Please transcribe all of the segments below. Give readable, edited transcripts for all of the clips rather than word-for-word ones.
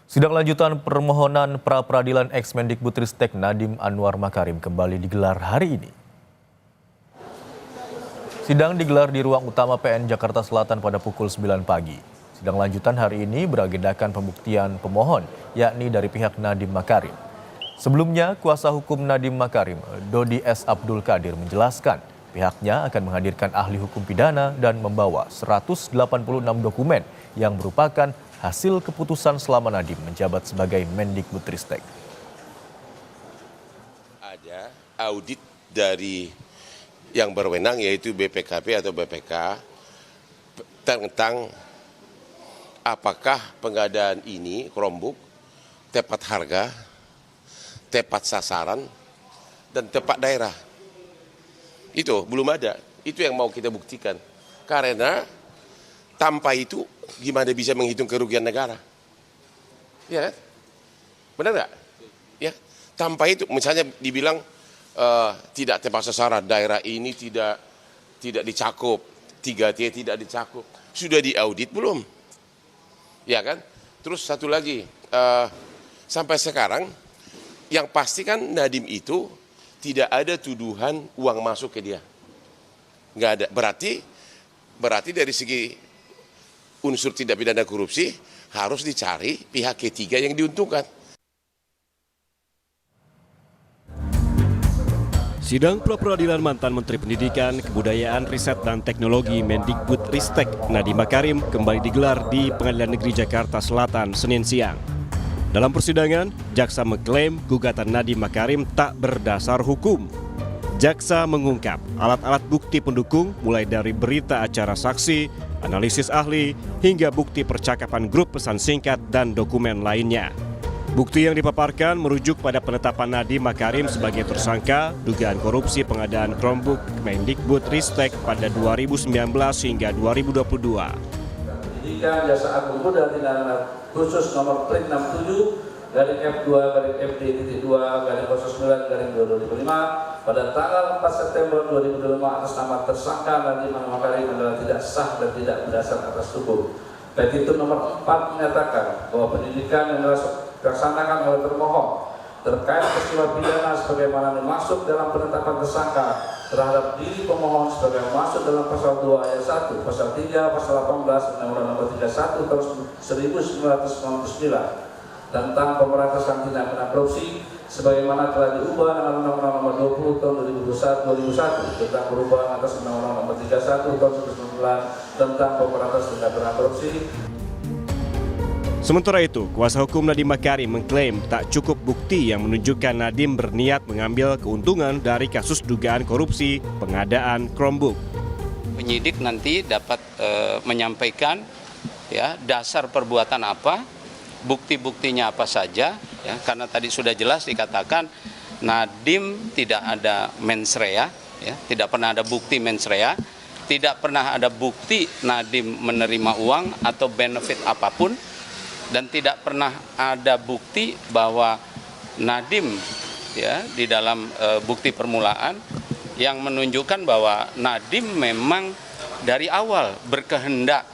Sidang lanjutan permohonan pra-peradilan ex-Mendikbudristek Nadiem Anwar Makarim kembali digelar hari ini. Sidang digelar di ruang utama PN Jakarta Selatan pada pukul 9 pagi. Sidang lanjutan hari ini beragendakan pembuktian pemohon, yakni dari pihak Nadiem Makarim. Sebelumnya, kuasa hukum Nadiem Makarim, Dodi S. Abdul Qadir, menjelaskan pihaknya akan menghadirkan ahli hukum pidana dan membawa 186 dokumen yang merupakan hasil keputusan selama Nadiem menjabat sebagai Mendikbudristek. Ada audit dari yang berwenang yaitu BPKP atau BPK tentang apakah pengadaan ini Chromebook tepat harga, tepat sasaran, dan tepat daerah. Itu belum ada. Itu yang mau kita buktikan. Karena tanpa itu gimana bisa menghitung kerugian negara? Ya kan? Benar nggak? Ya. Tanpa itu misalnya dibilang tidak tepat sasaran, daerah ini tidak dicakup, 3T tidak dicakup. Sudah diaudit belum? Ya kan? Terus satu lagi, sampai sekarang yang pasti kan Nadiem itu tidak ada tuduhan uang masuk ke dia. Nggak ada. Berarti dari segi unsur tindak pidana korupsi harus dicari pihak ketiga yang diuntungkan. Sidang pra-peradilan mantan Menteri Pendidikan, Kebudayaan, Riset, dan Teknologi Mendikbudristek Nadiem Makarim kembali digelar di Pengadilan Negeri Jakarta Selatan Senin siang. Dalam persidangan, jaksa mengklaim gugatan Nadiem Makarim tak berdasar hukum. Jaksa mengungkap alat-alat bukti pendukung mulai dari berita acara saksi, analisis ahli, hingga bukti percakapan grup pesan singkat dan dokumen lainnya. Bukti yang dipaparkan merujuk pada penetapan Nadiem Makarim sebagai tersangka dugaan korupsi pengadaan Chromebook Mendikbudristek pada 2019 hingga 2022. Pendidikan Jasa Agung Muda Tindak Khusus nomor Plik 67 garing F2 garing FD.2 garing 09 garing 2025 pada tanggal 4 September 2025 atas nama tersangka Nadiem Anwar Makarim adalah tidak sah dan tidak berdasar atas hukum. Petitum nomor 4 menyatakan bahwa pendidikan yang dilaksanakan oleh termohon terkait peristiwa pidana sebagaimana dimaksud dalam penetapan tersangka terhadap diri pemohon sebagai masuk dalam pasal 2 ayat 1, pasal 3, pasal 18 Undang-Undang Nomor 31 tahun 1999 tentang pemberantasan tindak pidana korupsi sebagaimana telah diubah dengan Undang-Undang Nomor 20 tahun 2001 tentang perubahan atas Undang-Undang Nomor 31 tahun 1999 tentang pemberantasan tindak pidana korupsi. Sementara itu, kuasa hukum Nadiem Makarim mengklaim tak cukup bukti yang menunjukkan Nadiem berniat mengambil keuntungan dari kasus dugaan korupsi pengadaan Chromebook. Penyidik nanti dapat menyampaikan ya dasar perbuatan apa, bukti-buktinya apa saja, ya, karena tadi sudah jelas dikatakan Nadiem tidak ada mens rea, ya, tidak pernah ada bukti mens rea, tidak pernah ada bukti Nadiem menerima uang atau benefit apapun, dan tidak pernah ada bukti bahwa Nadiem ya di dalam bukti permulaan yang menunjukkan bahwa Nadiem memang dari awal berkehendak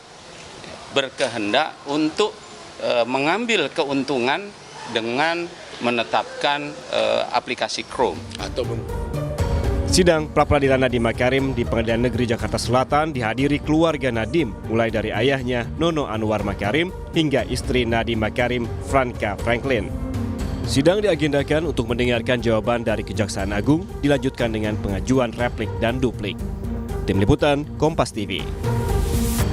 untuk mengambil keuntungan dengan menetapkan aplikasi Chrome. Sidang pra-peradilan Nadiem Makarim di Pengadilan Negeri Jakarta Selatan dihadiri keluarga Nadiem, mulai dari ayahnya Nono Anwar Makarim hingga istri Nadiem Makarim, Franka Franklin. Sidang diagendakan untuk mendengarkan jawaban dari Kejaksaan Agung, dilanjutkan dengan pengajuan replik dan duplik. Tim Liputan, Kompas TV.